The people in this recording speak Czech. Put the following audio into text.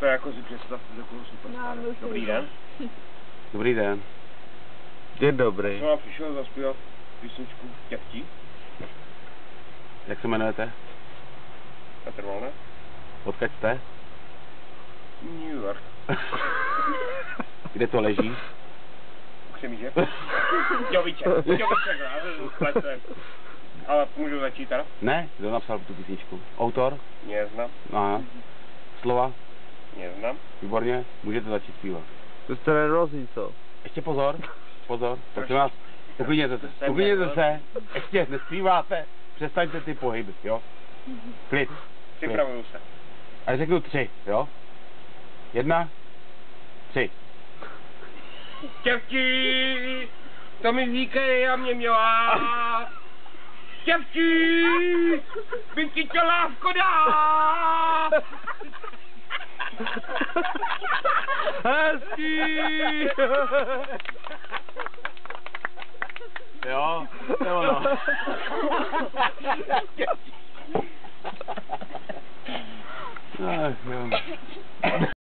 To je jako si představ, že jako superstar. Dobrý den. Dobrý den. Je dobrý. Jsem vám přišel zaspívat písničku Štěptí. Jak se jmenujete? Petr Volner. Odkud jste? New York. Kde to leží? Křemíček. Jovíček, ale můžu začít teda? Ne? Kdo napsal tu písničku? Autor? Neznám. Aha. Slova? Neznám. Výborně, můžete začít zpívat. To jste nerozní, co? Ještě pozor, pozor, prosím vás, uklidněte se, ještě nespíváte, přestaňte ty pohyby, jo? Klid. Připravuju se. A řeknu 3, jo? 1, 3. Štěptí, to mi říkej a mě měla. Štěptí, bych ti to lávko dá. Hezký! Jo, to je ono. Ach, jo.